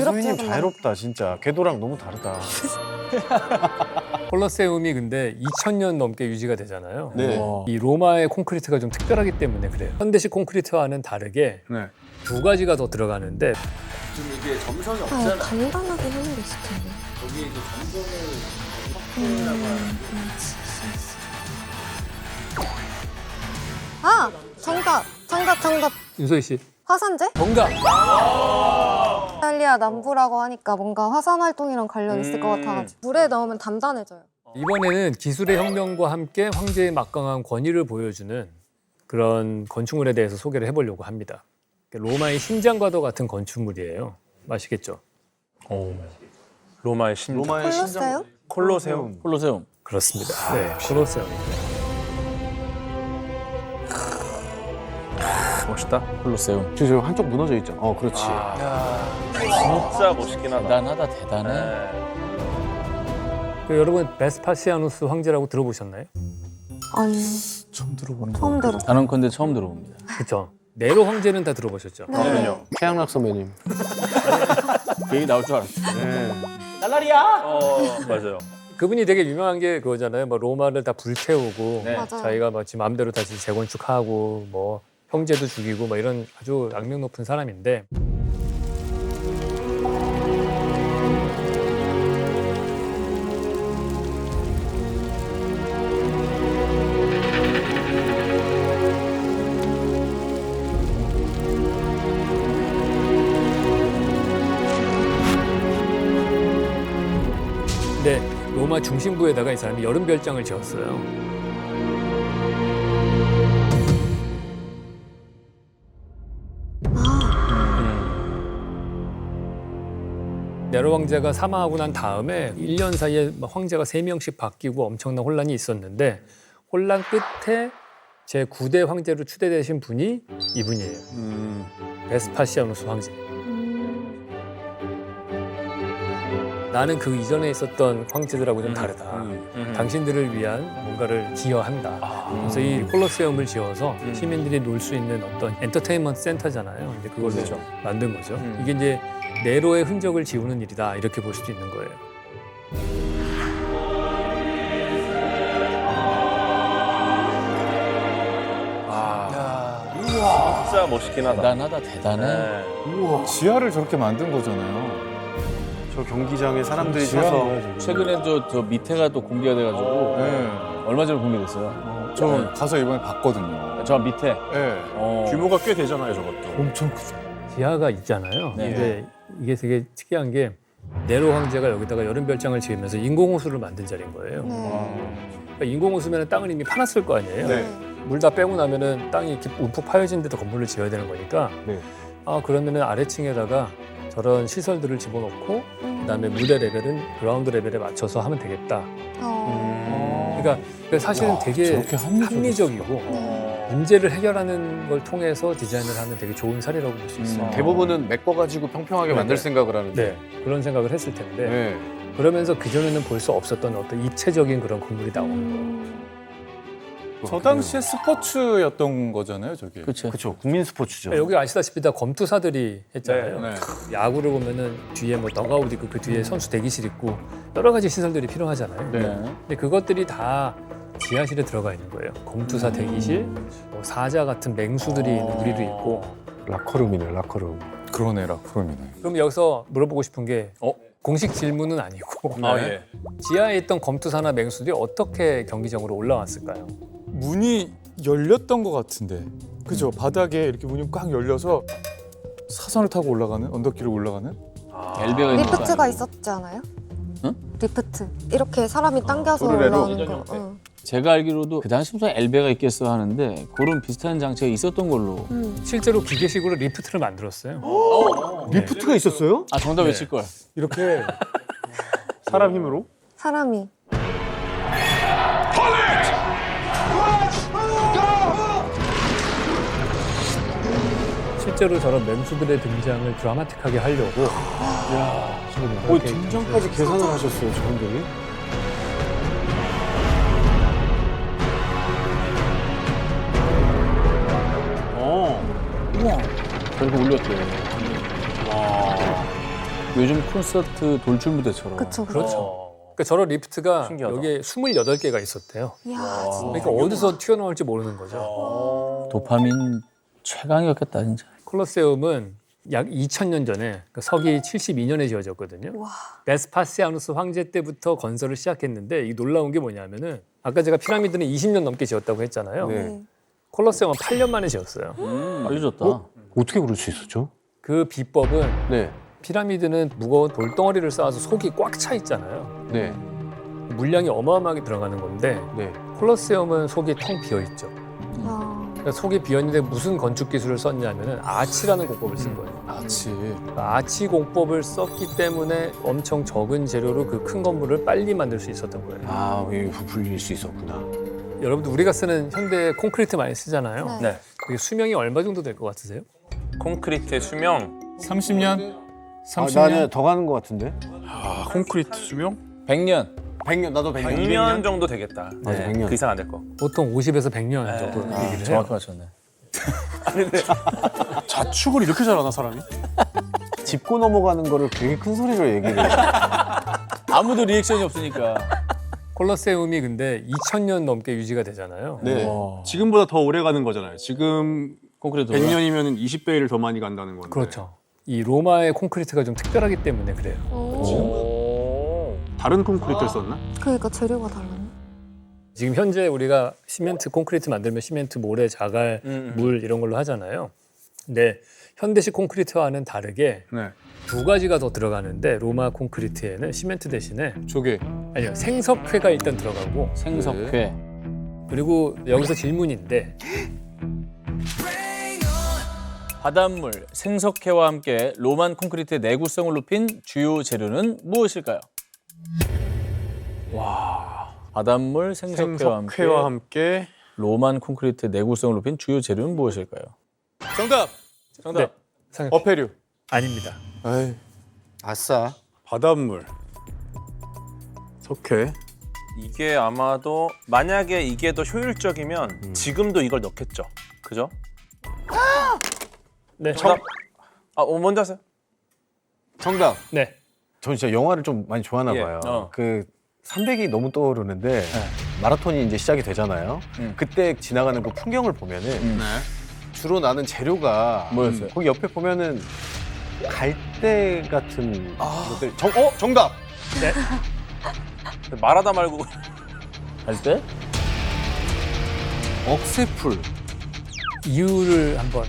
이소희님 자유롭다 진짜. 궤도랑 너무 다르다. 콜로세움이 근데 2000년 넘게 유지가 되잖아요. 네. 이 로마의 콘크리트가 좀 특별하기 때문에 그래요. 현대식 콘크리트와는 다르게 네. 두 가지가 더 들어가는데 좀 이게 점성이 아, 없잖아. 간단하게 하는 게 있을 텐데. 거기 이제 점성을 확보라고 하는 아! 정답. 윤소희 씨 화산재? 정답. 이탈리아 남부라고 하니까 뭔가 화산 활동이랑 관련 있을 것 같아가지고 물에 넣으면 단단해져요. 이번에는 기술의 혁명과 함께 황제의 막강한 권위를 보여주는 그런 건축물에 대해서 소개를 해보려고 합니다. 로마의 심장과도 같은 건축물이에요. 아시겠죠? 로마의 심장. 로마의 콜로세움? 콜로세움. 콜로세움. 그렇습니다. 네, 콜로세움입니다. 멋있다. 콜로세움. 지금 한쪽 무너져 있죠. 그렇지. 진짜 멋있긴 하다. 대단하다, 대단해. 여러분 베스파시아누스 황제라고 들어보셨나요? 아니, 처음 들어보는 처음 들어. 나는 건데 처음 들어봅니다. 그렇죠. 네로 황제는 다 들어보셨죠? 네. 최양락 선배님. 그 얘기 나올 줄 알았어. 네. 맞아요. 그분이 되게 유명한 게 그거잖아요. 뭐 로마를 다 불태우고 맞아요. 자기가 뭐 지금 마음대로 다시 재건축하고 뭐 형제도 죽이고 뭐 이런 아주 악명 높은 사람인데 근데 로마 중심부에다가 이 사람이 여름 별장을 지었어요. 네로 황제가 사망하고 난 다음에 1년 사이에 황제가 3명씩 바뀌고 엄청난 혼란이 있었는데 혼란 끝에 제9대 황제로 추대되신 분이 이분이에요. 베스파시아누스 황제. 나는 그 이전에 있었던 황제들하고 좀 다르다. 당신들을 위한 뭔가를 기여한다. 그래서 이 콜로세움을 지어서 시민들이 놀 수 있는 어떤 엔터테인먼트 센터잖아요. 이제 그걸 그렇죠. 만든 거죠. 이게 이제 네로의 흔적을 지우는 일이다. 이렇게 볼 수도 있는 거예요. 진짜 멋있긴 하다. 대단하다, 대단해. 우와. 지하를 저렇게 만든 거잖아요. 저 경기장에 사람들이 지하인 서서 거야, 지금. 최근에 저 밑에가 또 공개가 돼가지고 네. 얼마 전에 공개됐어요. 저 가서 이번에 봤거든요. 저 밑에. 네. 규모가 꽤 되잖아요, 저것도. 엄청 크죠. 지하가 있잖아요. 네. 근데 이게 되게 특이한 게 네로 황제가 여기다가 여름 별장을 지으면서 인공호수를 만든 자리인 거예요. 그러니까 인공호수면 땅을 이미 파놨을 거 아니에요. 네. 물 다 빼고 나면은 땅이 이렇게 움푹 파여진 데도 건물을 지어야 되는 거니까 네. 그러면은 아래층에다가 저런 시설들을 집어넣고 그다음에 무대 레벨은 그라운드 레벨에 맞춰서 하면 되겠다. 그러니까 사실은 되게 저렇게 합리적이고 네. 문제를 해결하는 걸 통해서 디자인을 하는 되게 좋은 사례라고 볼 수 있어요. 대부분은 메꿔가지고 평평하게 네, 만들 네. 생각을 하는데. 네, 그런 생각을 했을 텐데 네. 그러면서 그전에는 볼 수 없었던 어떤 입체적인 그런 건물이 나오는 거예요. 저 당시에 스포츠였던 거잖아요, 저게. 그렇죠. 그렇죠. 국민 스포츠죠. 여기 아시다시피 다 검투사들이 했잖아요. 네. 야구를 보면은 뒤에 뭐 덕아웃 있고 그 뒤에 선수 대기실 있고 여러 가지 시설들이 필요하잖아요. 네. 근데 그것들이 다 지하실에 들어가 있는 거예요. 검투사 대기실, 뭐 사자 같은 맹수들이 있는 우리도 있고. 라커룸이네, 라커룸. 그러네, 라크롬이네. 그럼 여기서 물어보고 싶은 게 공식 질문은 아니고 예. 지하에 있던 검투사나 맹수들이 어떻게 경기장으로 올라왔을까요? 문이 열렸던 것 같은데. 그죠? 바닥에 이렇게 문이 꽉 열려서 사선을 타고 올라가는? 언덕길을 올라가는? 엘베가 있는 거 리프트가 아니에요? 있었지 않아요? 응? 리프트. 이렇게 사람이 당겨서 도르래로? 올라오는 거. 응. 제가 알기로도 그 당시 무슨 엘베가 있겠어 하는데 그런 비슷한 장치가 있었던 걸로. 실제로 기계식으로 리프트를 만들었어요. 리프트가 있었어요? 아, 정답 외칠 걸. 이렇게 사람 힘으로? 사람이. 실제로 저런 맹수들의 등장을 드라마틱하게 하려고 등장까지 계산을 하셨어요, 저분들이? 우와. 저렇게 올렸대. 요즘 콘서트 돌출 무대처럼. 그쵸, 그렇죠. 그러니까 저런 리프트가 신기하다. 여기에 28개가 있었대요. 이야, 그러니까 어디서 튀어나올지 모르는 거죠. 도파민 최강이었겠다 진짜. 콜로세움은 약 2000년 전에 그러니까 서기 72년에 지어졌거든요. 와. 베스파시아누스 황제 때부터 건설을 시작했는데 이 놀라운 게 뭐냐면은 아까 제가 피라미드는 20년 넘게 지었다고 했잖아요. 네. 콜로세움은 8년 만에 지었어요. 알려줬다. 어떻게 그럴 수 있었죠? 그 비법은 네. 피라미드는 무거운 돌덩어리를 쌓아서 속이 꽉 차 있잖아요. 네. 물량이 어마어마하게 들어가는 건데 네. 콜로세움은 속이 텅 비어 있죠. 야. 그러니까 속이 비어 있는데 무슨 건축 기술을 썼냐면은 아치라는 공법을 쓴 거예요. 아치. 아치 공법을 썼기 때문에 엄청 적은 재료로 그 큰 건물을 빨리 만들 수 있었던 거예요. 아, 이게 부풀릴 수 있었구나. 여러분들 우리가 쓰는 현대 콘크리트 많이 쓰잖아요. 네. 네. 그게 수명이 얼마 정도 될 것 같으세요? 콘크리트의 수명 30년? 아, 30년? 나는 더 가는 것 같은데? 아, 콘크리트 수명? 100년. 100년, 나도 100년. 100년 정도 되겠다. 맞아, 100년. 그 이상 안 될 거. 보통 50에서 100년 정도 얘기를 해요. 정확히 맞췄네. 자축을 이렇게 잘하나 사람이? 짚고 넘어가는 거를 되게 큰 소리로 얘기를 해. 아무도 리액션이 없으니까. 콜로세움이 근데 2000년 넘게 유지가 되잖아요. 네. 지금보다 더 오래 가는 거잖아요. 지금 콘크리트. 100년이면 20배를 더 많이 간다는 건데. 그렇죠. 이 로마의 콘크리트가 좀 특별하기 때문에 그래요. 오. 다른 콘크리트를 썼나? 그러니까 재료가 달라요. 지금 현재 우리가 시멘트 콘크리트 만들면 시멘트, 모래, 자갈, 물 이런 걸로 하잖아요. 근데 현대식 콘크리트와는 다르게 네. 두 가지가 더 들어가는데 로마 콘크리트에는 시멘트 대신에 조개. 아니요 생석회가 일단 들어가고 생석회. 그리고 여기서 질문인데 바닷물, 생석회와 함께 로만 콘크리트의 내구성을 높인 주요 재료는 무엇일까요? 와. 바닷물, 생석회와 함께 생석회와 함께 로만 콘크리트의 내구성을 높인 주요 재료는 무엇일까요? 정답! 정답. 네, 생각- 어패류. 아닙니다. 에이. 아싸. 바닷물, 석회. 이게 아마도 만약에 이게 더 효율적이면 지금도 이걸 넣겠죠. 그죠? 네, 정답. 먼저 하세요. 정답. 네. 저 진짜 영화를 좀 많이 좋아하나 예. 봐요. 그 300이 너무 떠오르는데 마라톤이 이제 시작이 되잖아요. 그때 지나가는 그 풍경을 보면은 주로 나는 재료가 뭐였어요? 거기 옆에 보면은 갈대 같은 것들. 정답. 말하다 말고 할 때? 억새풀. 이유를 한번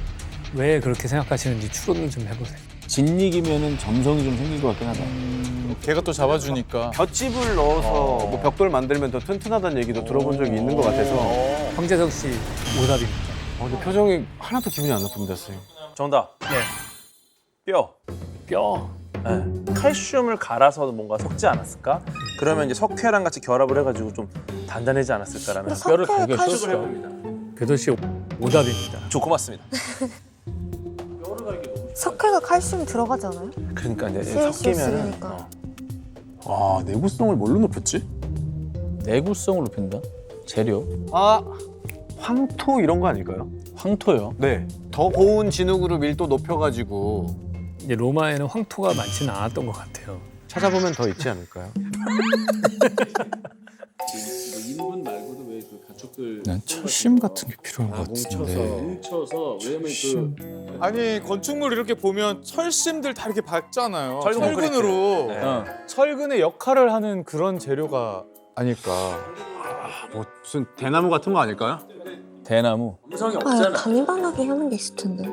왜 그렇게 생각하시는지 추론을 좀 해보세요. 진익이면은 점성이 좀 생길 것 같긴 하다. 걔가 또 잡아주니까. 볏짚을 넣어서 뭐 벽돌 만들면 더 튼튼하다는 얘기도 들어본 적이 있는 것 같아서. 황재석 씨 오답입니다. 근데 표정이 하나도 기분이 안 나쁩니다, 선생님. 정답. 네. 뼈. 뼈. 네. 칼슘을 갈아서 뭔가 섞지 않았을까? 그러면 이제 석회랑 같이 결합을 해가지고 좀 단단해지 않았을까라는. 근데 뼈를 석회에 갈겨 칼슘. 썼어. 궤도 씨 오답입니다. 저 고맙습니다. 석회가 칼슘이 들어가지 않아요? 그러니까 이제 CLC를 섞이면은 쓰니까. 와, 내구성을 뭘로 높였지? 내구성을 높인다? 재료? 아, 황토 이런 거 아닐까요? 황토요. 네. 더 고운 진흙으로 밀도 높여가지고 이제 로마에는 황토가 많지는 않았던 것 같아요. 찾아보면 더 있지 않을까요? 난 철심 같은 게 필요한 것 같은데. 아니 건축물 이렇게 보면 철심들 다 이렇게 박잖아요. 철근 철근으로. 네. 철근의 역할을 하는 그런 재료가 아닐까. 뭐 무슨 대나무 같은 거 아닐까요? 대나무. 아, 단단하게 하는 게 있을 텐데.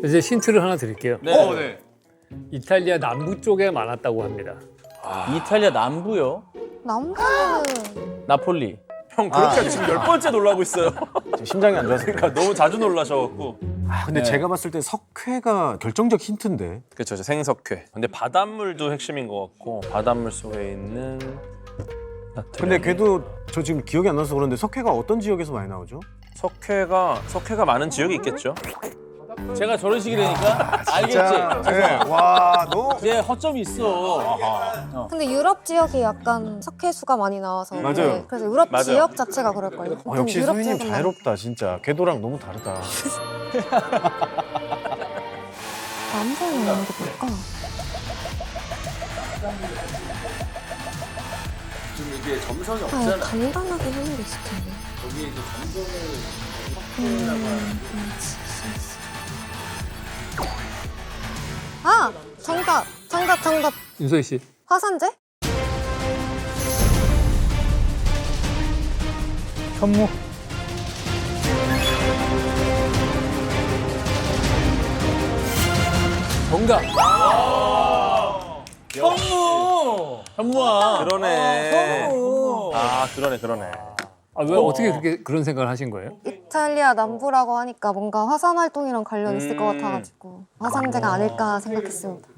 이제 힌트를 하나 드릴게요. 네. 이탈리아 남부 쪽에 많았다고 합니다. 이탈리아 남부요. 남자는 나폴리. 형 그렇게 지금 10번째 놀라고 있어요. 지금 심장이 안 좋아서. 그러니까 너무 자주 놀라셔갖고. 근데 네. 제가 봤을 때 석회가 결정적 힌트인데. 그렇죠, 생석회. 근데 바닷물도 핵심인 것 같고 바닷물 속에 있는. 근데 걔도 저 지금 기억이 안 나서 그런데 석회가 어떤 지역에서 많이 나오죠? 석회가 많은 지역이 있겠죠. 제가 저런 식이 되니까 알겠지? 네. 와, 너. 얘 허점이 있어. 근데 유럽 지역이 약간 석회수가 많이 나와서 맞아요. 네, 그래서 유럽 맞아요. 지역 자체가 그럴걸요. 보통 역시 유럽 선생님 지역은 자유롭다 진짜. 궤도랑 너무 다르다. 남자는 있는 게 뭘까? 좀 이게 점성이 아, 없잖아. 간단하게 하는 게 있을 텐데. 거기에 이제 점성을 석회라고 하는 아! 정답. 윤소희 씨. 화산재? 현무. 정답. 현무야. 그러네. 아, 그러네. 아, 왜 어떻게 그렇게 그런 생각을 하신 거예요? 이탈리아 남부라고 하니까 뭔가 화산 활동이랑 관련 있을 것 같아가지고 화산재가 아닐까 생각했습니다.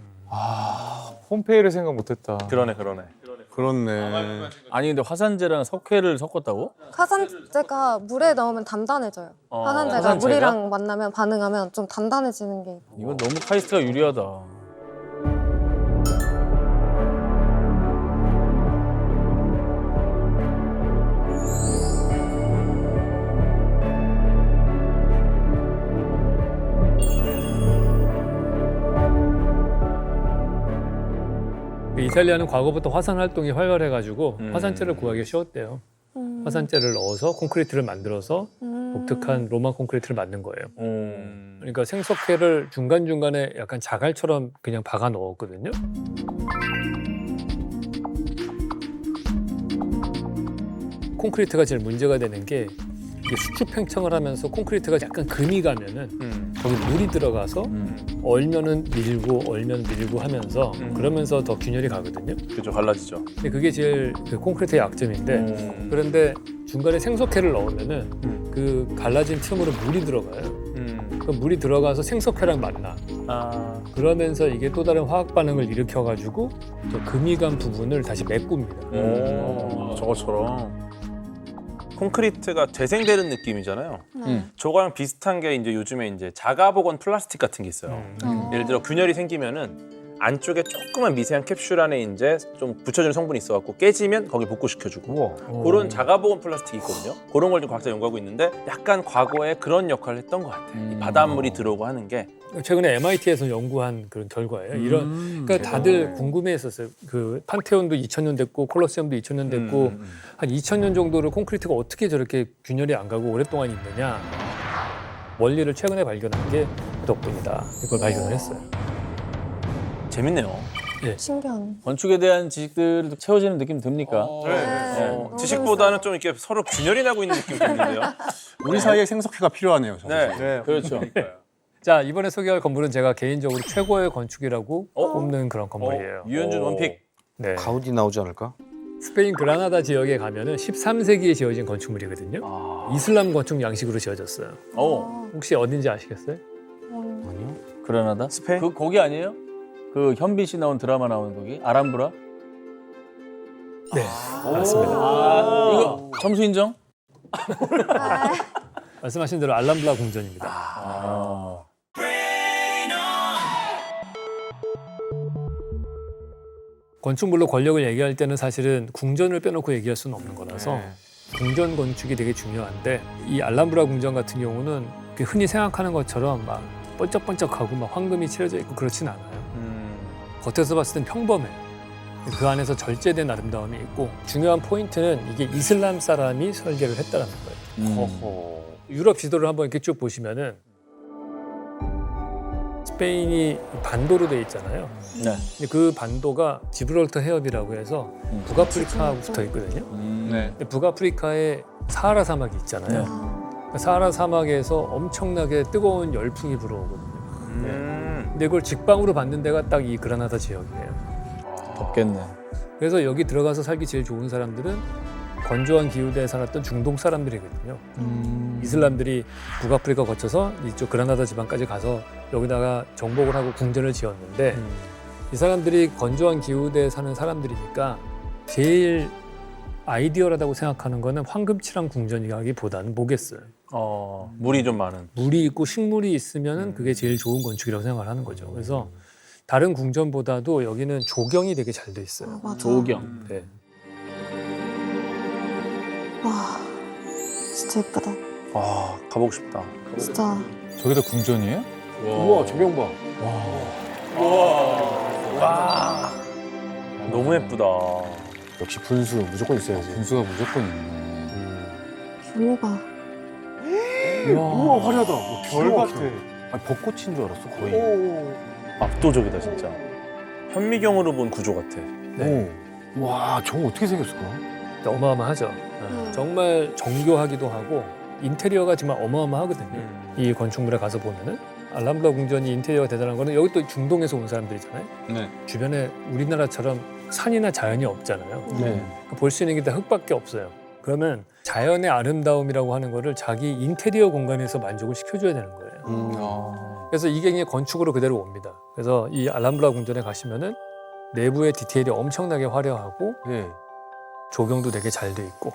폼페이를 생각 못했다. 그러네. 그렇네. 아니 근데 화산재랑 석회를 섞었다고? 화산재가 물에 넣으면 단단해져요. 화산재가 화산재가? 물이랑 만나면 반응하면 좀 단단해지는 게 있고. 이건 너무 카이스트가 유리하다. 이탈리아는 과거부터 화산 활동이 활발해가지고 화산재를 구하기 쉬웠대요. 음. 화산재를 넣어서 콘크리트를 만들어서 독특한 로마 콘크리트를 만든 거예요. 그러니까 생석회를 중간중간에 약간 자갈처럼 그냥 박아 넣었거든요. 콘크리트가 제일 문제가 되는 게 이게 수축 팽창을 하면서 콘크리트가 약간 금이 가면은 거기 물이 들어가서 얼면은 밀고 하면서 그러면서 더 균열이 가거든요. 그죠, 갈라지죠. 근데 그게 제일 그 콘크리트의 약점인데 그런데 중간에 생석회를 넣으면은 그 갈라진 틈으로 물이 들어가요. 그 물이 들어가서 생석회랑 만나. 아, 그러면서 이게 또 다른 화학 반응을 일으켜가지고 저 금이 간 부분을 다시 메꿉니다. 저것처럼. 콘크리트가 재생되는 느낌이잖아요. 네. 저거랑 비슷한 게 이제 요즘에 이제 자가복원 플라스틱 같은 게 있어요. 예를 들어 균열이 생기면은 안쪽에 조그만 미세한 캡슐 안에 이제 좀 붙여주는 성분이 있어갖고 깨지면 거기 복구시켜주고 그런 자가복원 플라스틱이 있거든요. 그런 걸 좀 과학자 연구하고 있는데 약간 과거에 그런 역할을 했던 것 같아요. 이 바닷물이 들어오고 하는 게. 최근에 MIT에서 연구한 그런 결과예요. 그러니까 다들 궁금해했었어요. 그 판테온도 2000년 됐고 콜로세움도 2000년 됐고 한 2000년 정도를 콘크리트가 어떻게 저렇게 균열이 안 가고 오랫동안 있느냐. 원리를 최근에 발견한 게 그 덕분이다. 이걸 발견을 했어요. 재밌네요. 신기하네. 건축에 대한 지식들이 채워지는 느낌 듭니까? 너무 지식보다는 좀 이렇게 서로 균열이 나고 있는 느낌이 드는데요. 우리 사이에 생석회가 필요하네요. 저는. 네. 그렇죠. 자, 이번에 소개할 건물은 제가 개인적으로 최고의 건축이라고 꼽는 그런 건물이에요. 유현준 원픽. 네. 가우디 나오지 않을까? 스페인 그라나다 지역에 가면은 13세기에 지어진 건축물이거든요. 이슬람 건축 양식으로 지어졌어요. 혹시 어딘지 아시겠어요? 아니요. 그라나다? 스페인? 그 거기 아니에요? 그 현빈 씨 나온 드라마 나오는 거기? 아람브라? 네, 맞습니다. 이거 점수 인정? 말씀하신 대로 알람블라 궁전입니다. 건축물로 권력을 얘기할 때는 사실은 궁전을 빼놓고 얘기할 수는 없는 거라서 궁전 건축이 되게 중요한데 이 알람브라 궁전 같은 경우는 흔히 생각하는 것처럼 막 번쩍번쩍하고 막 황금이 칠해져 있고 그렇진 않아요. 겉에서 봤을 땐 평범해요. 그 안에서 절제된 아름다움이 있고 중요한 포인트는 이게 이슬람 사람이 설계를 했다는 거예요. 유럽 지도를 한번 이렇게 쭉 보시면은 스페인이 반도로 돼 있잖아요. 네. 근데 그 반도가 지브롤터 해협이라고 해서 북아프리카하고 붙어 있거든요. 네. 근데 북아프리카에 사하라 사막이 있잖아요. 그 사하라 사막에서 엄청나게 뜨거운 열풍이 불어오거든요. 근데 그걸 직방으로 받는 데가 딱 이 그라나다 지역이에요. 덥겠네. 그래서 여기 들어가서 살기 제일 좋은 사람들은 건조한 기후대에 살았던 중동 사람들이거든요. 이슬람들이 북아프리카 거쳐서 이쪽 그라나다 지방까지 가서 여기다가 정복을 하고 궁전을 지었는데 이 사람들이 건조한 기후대에 사는 사람들이니까 제일 아이디어라고 생각하는 거는 황금칠한 궁전이라기보다는 뭐겠어요. 물이 좀 많은. 물이 있고 식물이 있으면 그게 제일 좋은 건축이라고 생각을 하는 거죠. 그래서 다른 궁전보다도 여기는 조경이 되게 잘 돼 있어요. 맞아. 조경. 네. 와, 진짜 예쁘다. 와, 가보고 싶다. 진짜. 저게 다 궁전이에요? 우와 조명 봐. 너무 예쁘다. 역시 분수 무조건 있어야지. 분수가 무조건 있네. 규모가 우와 화려하다. 별 같아. 아니, 벚꽃인 줄 알았어 거의. 압도적이다 진짜. 현미경으로 본 구조 같아. 네. 와 저거 어떻게 생겼을까? 어마어마하죠. 정말 정교하기도 하고 인테리어가 정말 어마어마하거든요. 이 건축물에 가서 보면은 알람브라 궁전이 인테리어가 대단한 거는 여기 또 중동에서 온 사람들이잖아요. 네. 주변에 우리나라처럼 산이나 자연이 없잖아요. 네. 볼 수 있는 게 다 흙밖에 없어요. 그러면 자연의 아름다움이라고 하는 거를 자기 인테리어 공간에서 만족을 시켜줘야 되는 거예요. 그래서 이게 그냥 건축으로 그대로 옵니다. 그래서 이 알람브라 궁전에 가시면은 내부의 디테일이 엄청나게 화려하고 네. 조경도 되게 잘 돼 있고.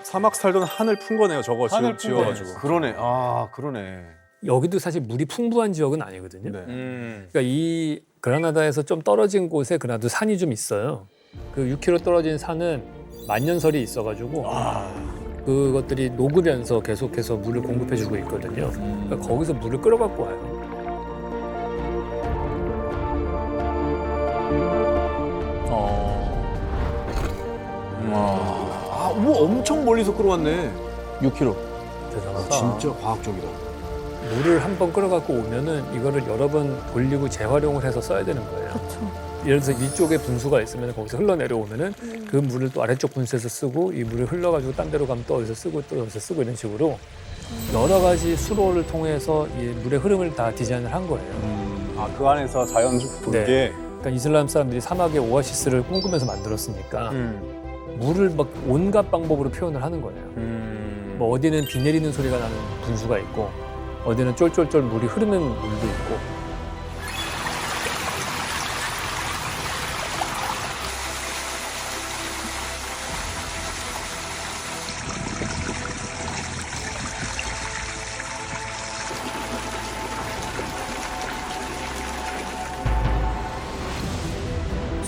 사막 살던 하늘 푼 거네요. 저거 하늘 지금 푼 지어가지고. 그러네. 아 그러네. 여기도 사실 물이 풍부한 지역은 아니거든요. 네. 그러니까 이 그라나다에서 좀 떨어진 곳에 그나도 산이 좀 있어요. 그 6km 떨어진 산은 만년설이 있어가지고 그것들이 녹으면서 계속해서 물을 공급해주고 있거든요. 그러니까 거기서 물을 끌어갖고 와요. 아, 우와 엄청 멀리서 끌어왔네. 6km. 대단하다. 진짜 과학적이다. 물을 한 번 끌어갖고 오면은 이거를 여러 번 돌리고 재활용을 해서 써야 되는 거예요. 그렇죠. 예를 들어서 위쪽에 분수가 있으면 거기서 흘러내려오면은 그 물을 또 아래쪽 분수에서 쓰고 이 물을 흘러가지고 딴 데로 가면 또 어디서 쓰고 또 어디서 쓰고 이런 식으로 여러 가지 수로를 통해서 이 물의 흐름을 다 디자인을 한 거예요. 아, 그 안에서 자연 돌게. 그러니까 이슬람 사람들이 사막의 오아시스를 꿈꾸면서 만들었으니까 물을 막 온갖 방법으로 표현을 하는 거예요. 뭐 어디는 비 내리는 소리가 나는 분수가 있고 어디는 쫄쫄쫄 물이 흐르는 물도 있고.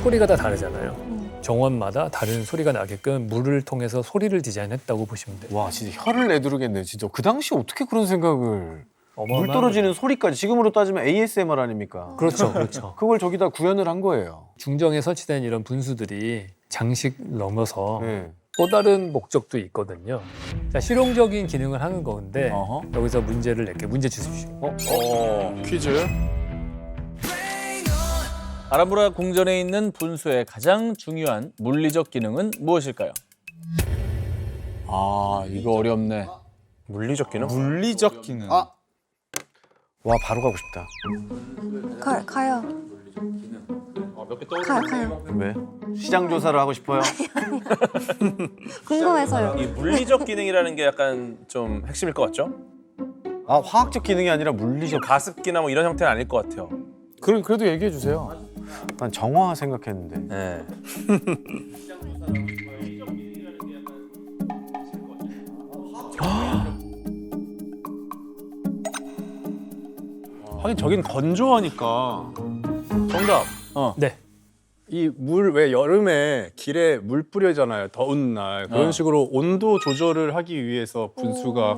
소리가 다 다르잖아요. 정원마다 다른 소리가 나게끔 물을 통해서 소리를 디자인했다고 보시면 돼요. 와 진짜 혀를 내두르겠네. 진짜 그 당시 어떻게 그런 생각을. 물 어마어마한 떨어지는 소리까지 지금으로 따지면 ASMR 아닙니까? 그렇죠, 그렇죠. 그걸 저기다 구현을 한 거예요. 중정에 설치된 이런 분수들이 장식 넘어서 네. 또 다른 목적도 있거든요. 자, 실용적인 기능을 하는 건데 여기서 문제를 낼게요. 문제 주십시오. 퀴즈. 아람브라 궁전에 있는 분수의 가장 중요한 물리적 기능은 무엇일까요? 아 이거 어렵네. 물리적 기능? 물리적 기능. 아! 와 바로 가고 싶다. 가요. 가요. 왜? 시장 조사를 하고 싶어요? 궁금해서요. 이 물리적 기능이라는 게 약간 좀 핵심일 것 같죠? 아 화학적 기능이 아니라 물리적. 가습기나 뭐 이런 형태는 아닐 것 같아요. 그래도 얘기해 주세요. 난 정화 생각했는데. 네. 하긴 저긴 건조하니까. 정답. 네. 이 물 왜 여름에 길에 물 뿌려잖아요. 더운 날. 그런 식으로 온도 조절을 하기 위해서 분수가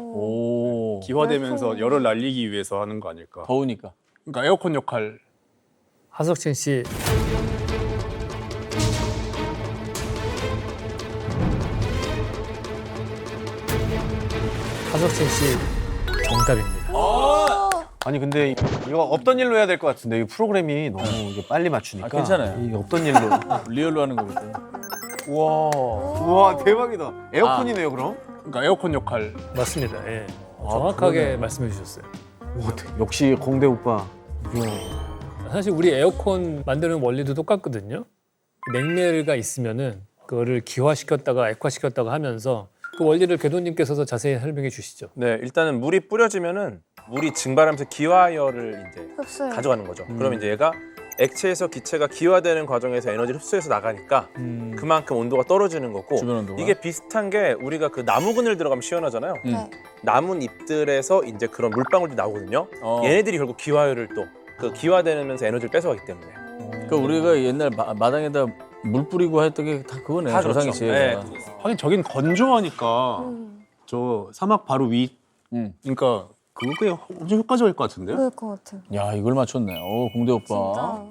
기화되면서 열을 날리기 위해서 하는 거 아닐까. 더우니까. 그러니까 에어컨 역할. 하석진 씨. 하석진 씨 정답입니다. 아니 근데 이거 없던 일로 해야 될 것 같은데 이 프로그램이 너무 이게 빨리 맞추니까. 아, 괜찮아요. 이게 없던 일로. 리얼로 하는 거거든. 우와 대박이다. 에어컨이네요 그럼. 그러니까 에어컨 역할. 맞습니다. 예. 정확하게 그러네. 말씀해 주셨어요. 역시 공대 오빠. 사실 우리 에어컨 만드는 원리도 똑같거든요. 냉매가 있으면은 그거를 기화시켰다가 액화시켰다가 하면서 그 원리를 궤도님께서 자세히 설명해 주시죠. 네, 일단은 물이 뿌려지면은 물이 증발하면서 기화열을 이제 흡수요. 가져가는 거죠. 그럼 이제 얘가 액체에서 기체가 기화되는 과정에서 에너지를 흡수해서 나가니까 그만큼 온도가 떨어지는 거고 주변 온도가. 이게 비슷한 게 우리가 그 나무 그늘 들어가면 시원하잖아요. 네. 나뭇잎들에서 이제 그런 물방울들이 나오거든요. 얘네들이 결국 기화열을 또 그 기화되면서 에너지를 뺏어가기 때문에 그 우리가 옛날 마당에다 물 뿌리고 했던 게 다 그거네요. 다 조상이 그렇죠. 지혜가. 하긴 저긴 건조하니까 저 사막 바로 위. 그러니까 그게 엄청 효과적일 것 같은데요? 그럴 것 같아요. 야 이걸 맞췄네. 공대 오빠. 진짜.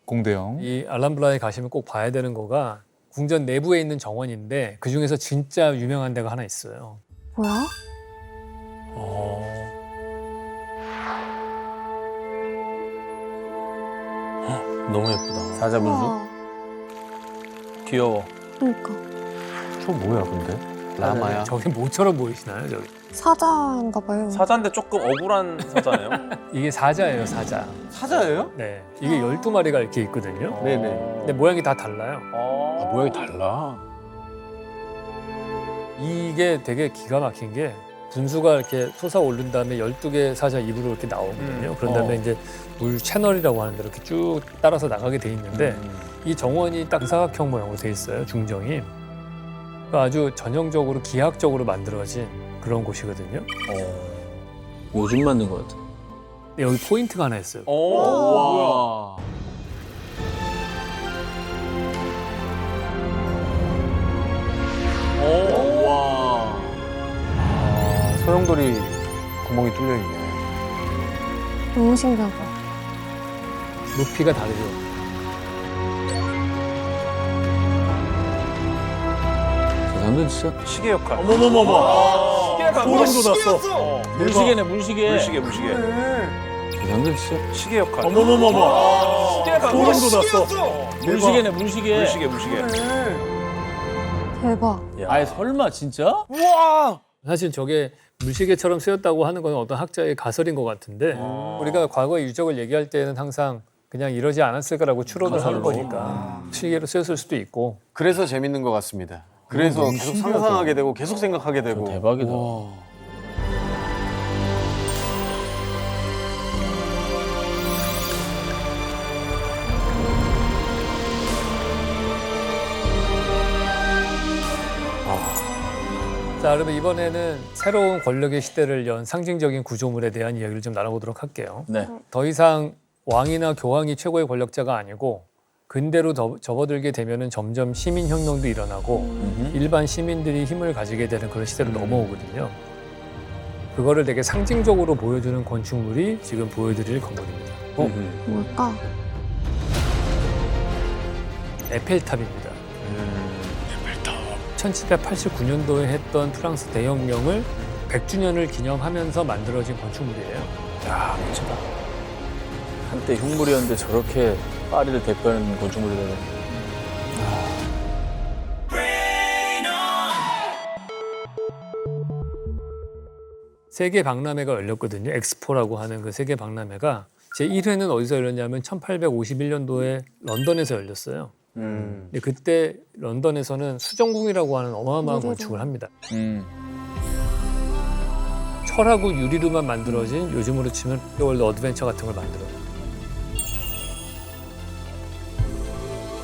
공대형. 이 알람블라에 가시면 꼭 봐야 되는 거가 궁전 내부에 있는 정원인데 그 중에서 진짜 유명한 데가 하나 있어요. 뭐야? 너무 예쁘다. 사자분수? 와, 귀여워. 그러니까 저 뭐야 근데? 라마야. 저게 뭐처럼 보이시나요? 저기 사자인가 봐요. 사자인데 조금 억울한 사자네요. 이게 사자예요, 사자. 사자예요? 네, 이게 12마리가 이렇게 있거든요. 네네. 근데 모양이 다 달라요. 아, 모양이 달라. 이게 되게 기가 막힌 게 분수가 이렇게 솟아오른 다음에 12개 사자 입으로 이렇게 나오거든요. 그런 다음에 이제 물 채널이라고 하는데 이렇게 쭉 따라서 나가게 돼 있는데 이 정원이 딱 사각형 모양으로 돼 있어요. 중정이. 그러니까 아주 전형적으로 기하학적으로 만들어진 그런 곳이거든요. 오줌 맞는 것 같아. 근데 여기 포인트가 하나 있어요. 와. 와. 소용돌이 구멍이 뚫려 있네. 너무 신기하다. 높이가 다르죠. 저 사람들 진짜 시계 역할. 어머머머머. 소름 돋았어. 문시계네 문시계. 무시개. 저 사람들 진짜 시계 역할. 어머머머머. 소름 돋았어. 문시계네 문시계. 무시개. 대박. 아예 설마 진짜? 사실 저게 물시계처럼 쓰였다고 하는 건 어떤 학자의 가설인 것 같은데 우리가 과거의 유적을 얘기할 때는 항상 그냥 이러지 않았을 거라고 추론을 하는 거니까 시계로 쓰였을 수도 있고. 그래서 재밌는 것 같습니다. 그래서 계속 상상하게 되고 계속 생각하게 되고. 대박이다. 자, 그러면 이번에는 새로운 권력의 시대를 연 상징적인 구조물에 대한 이야기를 좀 나눠보도록 할게요. 네. 더 이상 왕이나 교황이 최고의 권력자가 아니고 근대로 접어들게 되면은 점점 시민혁명도 일어나고 일반 시민들이 힘을 가지게 되는 그런 시대로 넘어오거든요. 그거를 되게 상징적으로 보여주는 건축물이 지금 보여드릴 건물입니다. 뭘까? 에펠탑입니다. 1789년도에 했던 프랑스 대혁명을 100주년을 기념하면서 만들어진 건축물이에요. 야 멋지다. 한때 흉물이었는데 저렇게 파리를 대표하는 건축물이다. 세계 박람회가 열렸거든요. 엑스포라고 하는 그 세계 박람회가 제 1회는 어디서 열렸냐면 1851년도에 런던에서 열렸어요. 근데 그때 런던에서는 수정궁이라고 하는 어마어마한 건축을 합니다. 철하고 유리로만 만들어진 요즘으로 치면 월드 어드벤처 같은 걸 만들어요.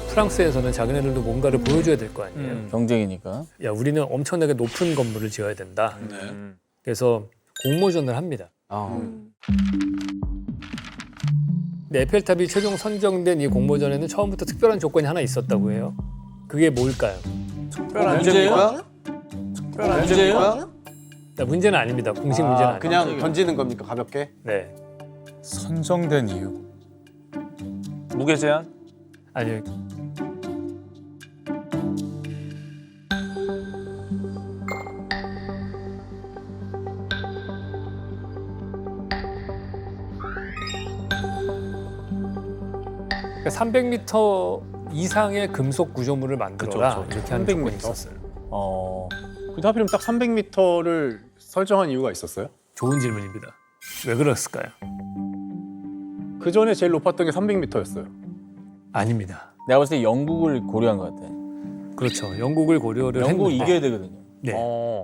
프랑스에서는 자기네들도 뭔가를 보여줘야 될 거 아니에요. 경쟁이니까. 야, 우리는 엄청나게 높은 건물을 지어야 된다. 그래서 공모전을 합니다. 근데 에펠탑이 최종 선정된 이 공모전에는 처음부터 특별한 조건이 하나 있었다고 해요. 그게 뭘까요? 문제예요? 문제예요? 자, 문제는 아닙니다. 공식 문제는 아니에요. 그냥 던지는 겁니까 가볍게? 네. 선정된 이유. 무게 제한? 아니요. 그러니까 300m 이상의 금속 구조물을 만들어라. 그쵸. 이렇게 하는 300m? 조건이 있었어요. 근데 하필이면 딱 300m를 설정한 이유가 있었어요? 좋은 질문입니다. 왜 그랬을까요? 그 전에 제일 높았던 게 300m였어요. 아닙니다. 내가 봤을 때 영국을 고려한 것 같아. 그렇죠. 영국을 고려를 영국을 했는데 이겨야 되거든요. 네.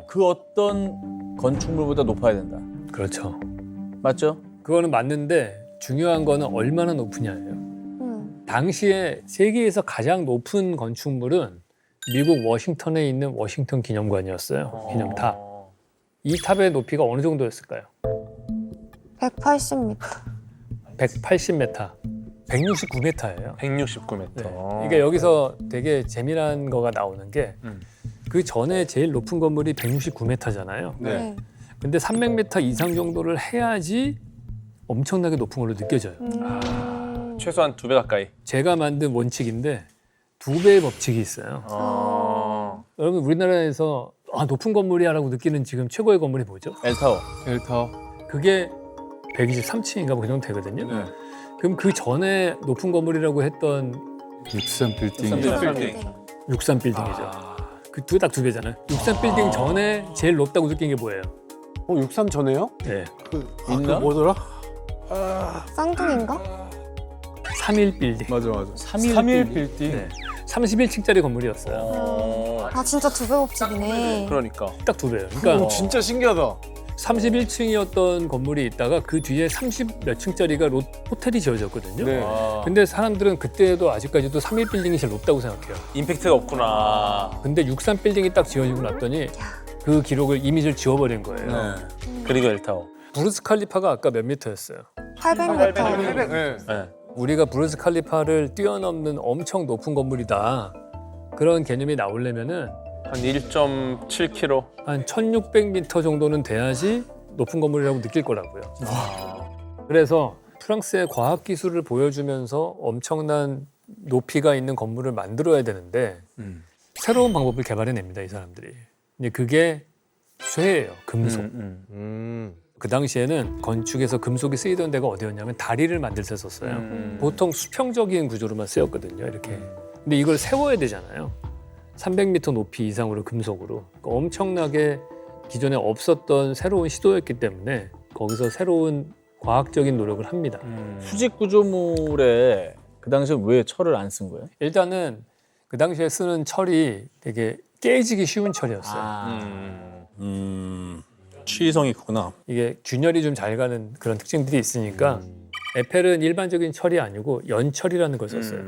그 어떤 건축물보다 높아야 된다. 그렇죠. 맞죠? 그거는 맞는데 중요한 거는 얼마나 높으냐예요. 당시에 세계에서 가장 높은 건축물은 미국 워싱턴에 있는 워싱턴 기념관이었어요. 기념탑. 이 탑의 높이가 어느 정도였을까요? 180m. 180m. 169m예요. 169m. 네. 그러니까 여기서 되게 재미난 거가 나오는 게 그 전에 제일 높은 건물이 169m잖아요. 네. 근데 300m 이상 정도를 해야지 엄청나게 높은 걸로 느껴져요. 최소한 2배 가까이. 제가 만든 원칙인데 2배의 법칙이 있어요. 여러분 우리나라에서 높은 건물이야라고 느끼는 지금 최고의 건물이 뭐죠? 엘타워. 엘타워. 그게 123층인가 뭐 그 정도 되거든요. 네. 그럼 그 전에 높은 건물이라고 했던 63 빌딩. 63 빌딩이죠. 그 딱 2배잖아요. 63 빌딩 전에 제일 높다고 느낀 게 뭐예요? 63 전에요? 네. 있나? 뭐더라? 쌍둥이인가? 31 빌딩. 맞아. 3일 빌딩. 네. 31층짜리 건물이었어요. 아 진짜 2배 법칙이네. 그러니까. 딱 2배예요. 그러니까 진짜 신기하다. 31층이었던 건물이 있다가 그 뒤에 30 몇 층짜리가 호텔이 지어졌거든요. 네. 근데 사람들은 그때도 아직까지도 31 빌딩이 제일 높다고 생각해요. 임팩트가 없구나. 근데 63 빌딩이 딱 지어지고 났더니 그 기록을 이미지를 지워버린 거예요. 네. 그리고 엘타워. 부르스 칼리파가 아까 몇 미터였어요? 800m. 800. 네. 네. 우리가 부르스 칼리파를 뛰어넘는 엄청 높은 건물이다. 그런 개념이 나오려면은 한 1.7km. 한 1600m 정도는 돼야지 높은 건물이라고 느낄 거라고요. 그래서 프랑스의 과학 기술을 보여주면서 엄청난 높이가 있는 건물을 만들어야 되는데 새로운 방법을 개발해냅니다, 이 사람들이. 근데 그게 쇠예요, 금속. 그 당시에는 건축에서 금속이 쓰이던 데가 어디였냐면 다리를 만들 때 썼어요. 보통 수평적인 구조로만 쓰였거든요, 이렇게. 근데 이걸 세워야 되잖아요. 300m 높이 이상으로 금속으로. 그러니까 엄청나게 기존에 없었던 새로운 시도였기 때문에 거기서 새로운 과학적인 노력을 합니다. 수직 구조물에 그 당시에 왜 철을 안 쓴 거예요? 일단은 그 당시에 쓰는 철이 되게 깨지기 쉬운 철이었어요. 취의성이 있구나. 이게 균열이 좀 잘 가는 그런 특징들이 있으니까 에펠은 일반적인 철이 아니고 연철이라는 걸 썼어요.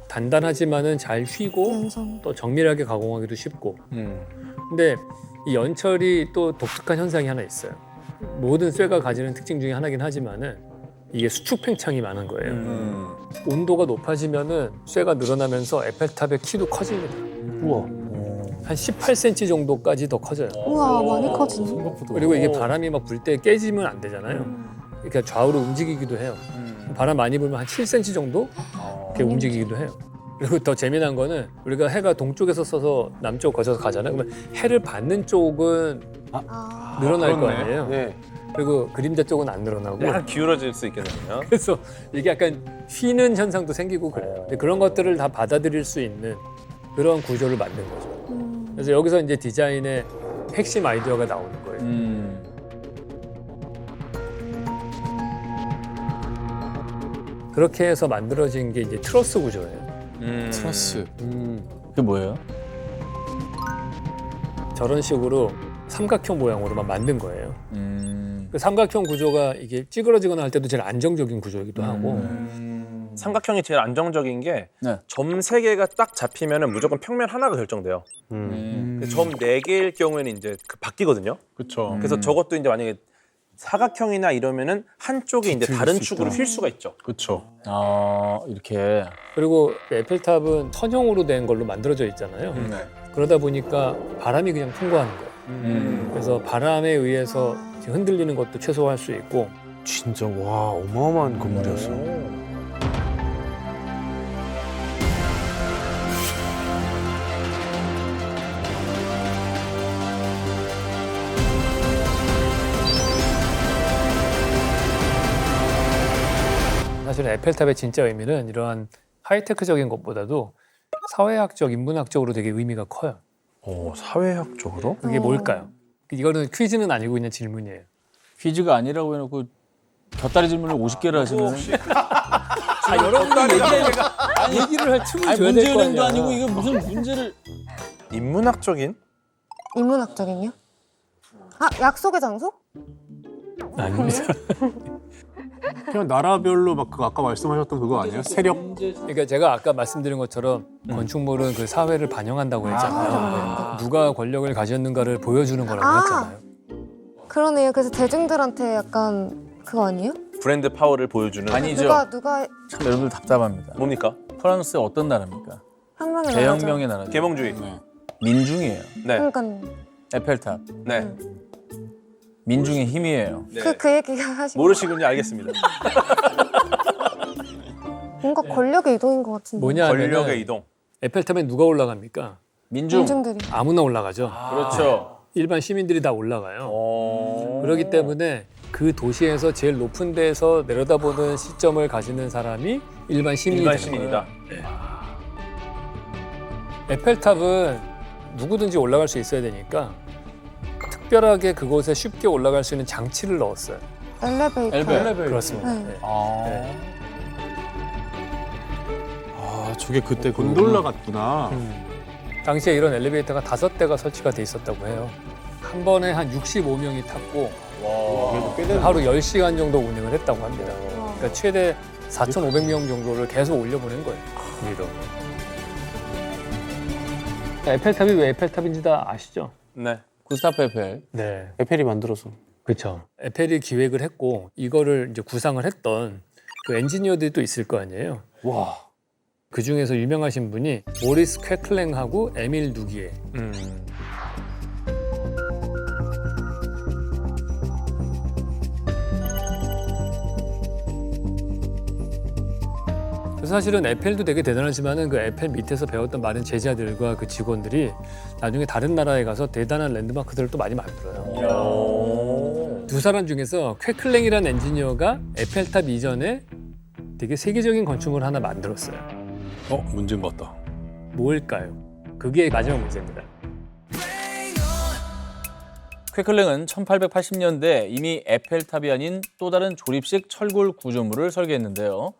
단단하지만은 잘 휘고 연성. 또 정밀하게 가공하기도 쉽고. 근데 이 연철이 또 독특한 현상이 하나 있어요. 모든 쇠가 가지는 특징 중에 하나긴 하지만은 이게 수축 팽창이 많은 거예요. 온도가 높아지면은 쇠가 늘어나면서 에펠탑의 키도 커집니다. 우와. 한 18cm 정도까지 더 커져요. 우와 많이 커지네. 그리고 이게 바람이 막 불 때 깨지면 안 되잖아요. 그러니까 좌우로 움직이기도 해요. 바람 많이 불면 한 7cm 정도 이렇게 움직이기도 해요. 그리고 더 재미난 거는 우리가 해가 동쪽에서 써서 남쪽 거쳐서 가잖아요. 그러면 해를 받는 쪽은 아, 늘어날 거 그렇네. 아니에요. 네. 그리고 그림자 쪽은 안 늘어나고. 약간 기울어질 수 있겠네요. 그래서 이게 약간 휘는 현상도 생기고 그래요. 근데 그런 것들을 다 받아들일 수 있는 그런 구조를 만든 거죠. 그래서 여기서 이제 디자인의 핵심 아이디어가 나오는 거예요. 그렇게 해서 만들어진 게 이제 트러스 구조예요. 트러스. 그게 뭐예요? 저런 식으로 삼각형 모양으로만 만든 거예요. 그 삼각형 구조가 이게 찌그러지거나 할 때도 제일 안정적인 구조이기도 하고. 삼각형이 제일 안정적인 게 네. 점 3개가 딱 잡히면은 무조건 평면 하나가 결정돼요. 점 4개일 경우에는 이제 바뀌거든요. 그렇죠. 그래서 저것도 이제 만약에 사각형이나 이러면은 한쪽이 이제 다른 축으로 휠 수가 있죠. 그렇죠. 아, 이렇게. 그리고 에펠탑은 선형으로 된 걸로 만들어져 있잖아요. 그러다 보니까 바람이 그냥 통과하는 거예요. 그래서 바람에 의해서 흔들리는 것도 최소화할 수 있고. 진짜 와 어마어마한 건물이었어. 사실은 에펠탑의 진짜 의미는 이러한 하이테크적인 것보다도 사회학적, 인문학적으로 되게 의미가 커요. 사회학적으로? 그게 뭘까요? 이거는 퀴즈는 아니고 그냥 질문이에요. 퀴즈가 아니라고 해놓고 곁다리 질문을 50개를 하시면 여러분이 얘기를 할 틈을 줘야 될 거 문제은행도 아니야. 아니고 이거 무슨 문제를 인문학적인? 인문학적인요? 아 약속의 장소? 아닙니다. 그냥 나라별로 막 그 아까 말씀하셨던 그거 아니에요? 세력. 그러니까 제가 아까 말씀드린 것처럼 건축물은 그 사회를 반영한다고 했잖아요. 누가 권력을 가졌는가를 보여주는 거라고 했잖아요. 그러네요. 그래서 대중들한테 약간 그거 아니에요? 브랜드 파워를 보여주는. 아니죠. 누가 참 여러분들 답답합니다. 뭡니까? 프랑스 어떤 나라입니까? 혁명의 대혁명의 나라죠. 계몽주의. 민중이에요. 네. 그러니까 에펠탑. 네. 민중의 힘이에요. 네. 그 얘기가 하신 모르시군요. 알겠습니다. 뭔가 권력의 이동인 것 같은데. 뭐냐 권력의 하면 이동. 에펠탑에 누가 올라갑니까? 민중. 민중들이. 아무나 올라가죠. 그렇죠. 일반 시민들이 다 올라가요. 어. 그렇기 때문에 그 도시에서 제일 높은 데에서 내려다보는 시점을 가지는 사람이 일반 시민이 일반 되는 시민이다. 거예요. 에펠탑은 누구든지 올라갈 수 있어야 되니까 특별하게 그곳에 쉽게 올라갈 수 있는 장치를 넣었어요. 엘리베이터. 그렇습니다. 네. 네. 아. 아 저게 그때 곤돌라 같구나. 당시에 이런 엘리베이터가 5대가 설치가 돼 있었다고 해요. 한 번에 한 65명이 탔고 하루 10시간 정도 운행을 했다고 합니다. 그러니까 최대 4,500명 정도를 계속 올려보낸 거예요. 위로. 에펠탑이 왜 에펠탑인지 다 아시죠? 네. 구스타프 에펠. 네. 에펠이 만들어서. 그렇죠. 에펠이 기획을 했고 이거를 이제 구상을 했던 그 엔지니어들이 또 있을 거 아니에요. 와. 그 중에서 유명하신 분이 모리스 퀘클랭하고 에밀 누기에. 그래서 사실은 에펠도 되게 대단하지만은 그 에펠 밑에서 배웠던 많은 제자들과 그 직원들이 나중에 다른 나라에 가서 대단한 랜드마크들을 또 많이 만들어요. 두 사람 중에서 퀘클랭이라는 엔지니어가 에펠탑 이전에 되게 세계적인 건축물을 하나 만들었어요. 문제인 것 같다. 뭘까요? 그게 마지막 문제입니다. 퀘클랭은 1880년대 이미 에펠탑이 아닌 또 다른 조립식 철골 구조물을 설계했는데요.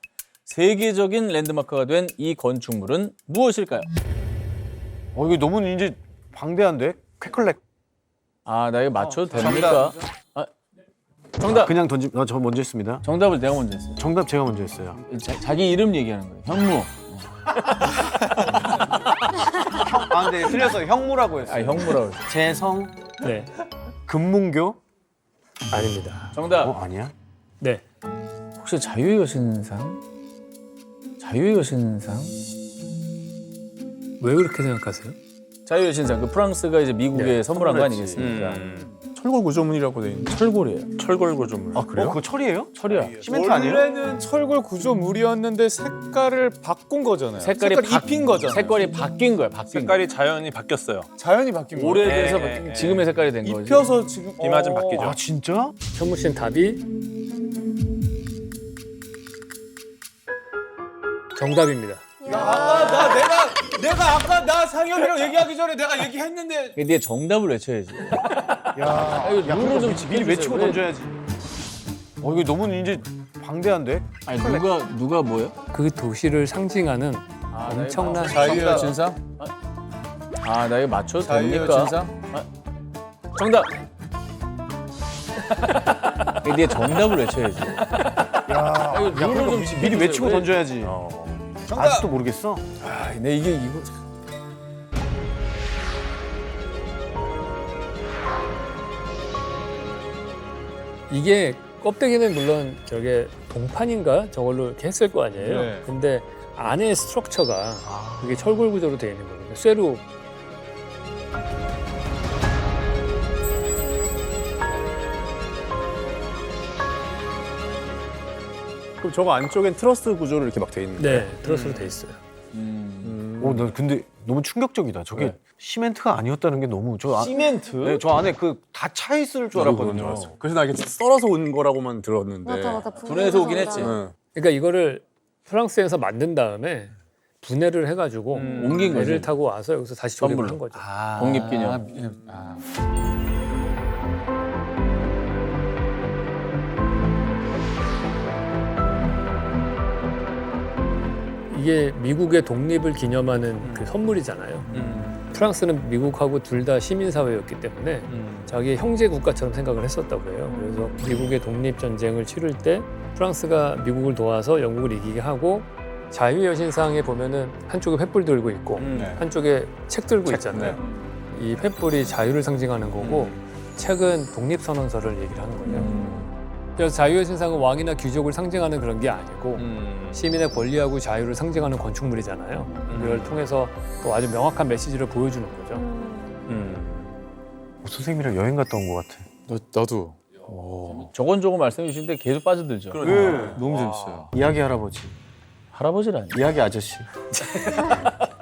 세계적인 랜드마크가 된 이 건축물은 무엇일까요? 이게 너무 이제 방대한데? 쾌클렉. 아, 나 이거 맞춰도 됩니까? 정답. 아, 그냥 던지. 저 먼저 했습니다. 정답을 내가 먼저 했어요. 정답 제가 먼저 했어요. 자기 이름 얘기하는 거예요. 현무. 아 근데 틀려서 형무라고 했어요. 형무라고 했어요. 재성 네, 금문교? 아닙니다. 정답. 아니야? 네, 혹시 자유의 여신상? 자유의 여신상? 왜 그렇게 생각하세요? 자유의 여신상. 그 프랑스가 이제 미국에 선물한 거 아니겠습니까? 철골 구조물이라고 돼 있는. 철골이에요. 철골 구조물. 아 그래요? 그거 철이에요? 철이야. 시멘트 아니에요? 원래는 철골 구조물이었는데 색깔을 바꾼 거잖아요. 색깔이 입힌 거잖아요. 색깔이 바뀐 거야. 바뀐 색깔이 자연이 바뀌었어요. 자연이 바뀐 거예요. 오래돼서 예, 바뀐 예, 지금의 색깔이 된 거지. 입혀서 지금 비 맞으면 바뀌죠. 아 진짜? 현무 씨는 답이 정답입니다. 아까 내가 아까 나 상현이랑 얘기하기 전에 내가 얘기했는데 네가 정답을 외쳐야지. 야, 이거 룰을 좀 미리 외치고 왜- 던져야지. 이거 너무 이제 방대한데? 아니 누가 뭐요? 그 도시를 상징하는 엄청난 자유의 여신상? 아, 나 이거 맞춰도 자유의 됩니까? 여신상? 정답. 네가 정답을 외쳐야지. 야, 이거 룰을 좀 미리 외치고 왜- 던져야지. 아직도 모르겠어? 내 이거 이게 껍데기는 물론 저게 동판인가 저걸로 이렇게 했을 거 아니에요. 네. 근데 안에 스트럭처가 그게 철골 구조로 되어 있는 거거든요. 쇠로. 그럼 저거 안쪽엔 트러스 구조로 이렇게 막 돼 있는 거예요? 네, 트러스로 돼 있어요. 나 근데 너무 충격적이다. 저게 네. 시멘트가 아니었다는 게 너무 시멘트? 네, 저 안에 그 다 차 있을 줄 알았거든요. 그래서 나 이게 썰어서 온 거라고만 들었는데. 맞아. 분해해서 오긴 했지. 응. 그러니까 이거를 프랑스에서 만든 다음에 분해를 해가지고 옮긴 거지. 배를 타고 와서 여기서 다시 조립을 선물로. 한 거죠. 독립기념. 이게 미국의 독립을 기념하는 그 선물이잖아요. 프랑스는 미국하고 둘 다 시민사회였기 때문에 자기의 형제 국가처럼 생각을 했었다고 해요. 그래서 미국의 독립전쟁을 치를 때 프랑스가 미국을 도와서 영국을 이기게 하고 자유의 여신상에 보면은 한쪽에 횃불 들고 있고 한쪽에 책 들고 있잖아요. 이 횃불이 자유를 상징하는 거고 책은 독립선언서를 얘기를 하는 거예요. 그래서 자유의 신상은 왕이나 귀족을 상징하는 그런 게 아니고 시민의 권리하고 자유를 상징하는 건축물이잖아요. 이걸 통해서 또 아주 명확한 메시지를 보여주는 거죠. 선생님이랑 여행 갔다 온 것 같아. 나도 저건 저건 말씀해 주시는데 계속 빠져들죠. 너무 재밌어요. 이야기 할아버지. 할아버지라니. 이야기 아저씨.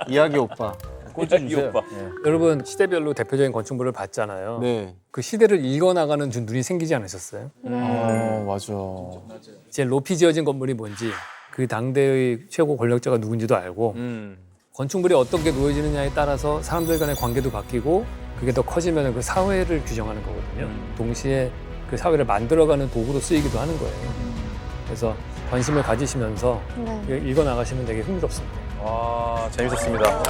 이야기 오빠. 꼴찌 주세요. 오빠. 여러분 시대별로 대표적인 건축물을 봤잖아요. 네. 그 시대를 읽어나가는 눈이 생기지 않으셨어요? 맞아. 제일 높이 지어진 건물이 뭔지 그 당대의 최고 권력자가 누군지도 알고 건축물이 어떻게 놓여지느냐에 따라서 사람들 간의 관계도 바뀌고 그게 더 커지면 그 사회를 규정하는 거거든요. 동시에 그 사회를 만들어가는 도구로 쓰이기도 하는 거예요. 그래서 관심을 가지시면서 네. 읽어 나가시면 되게 흥미롭습니다. 와, 재밌었습니다.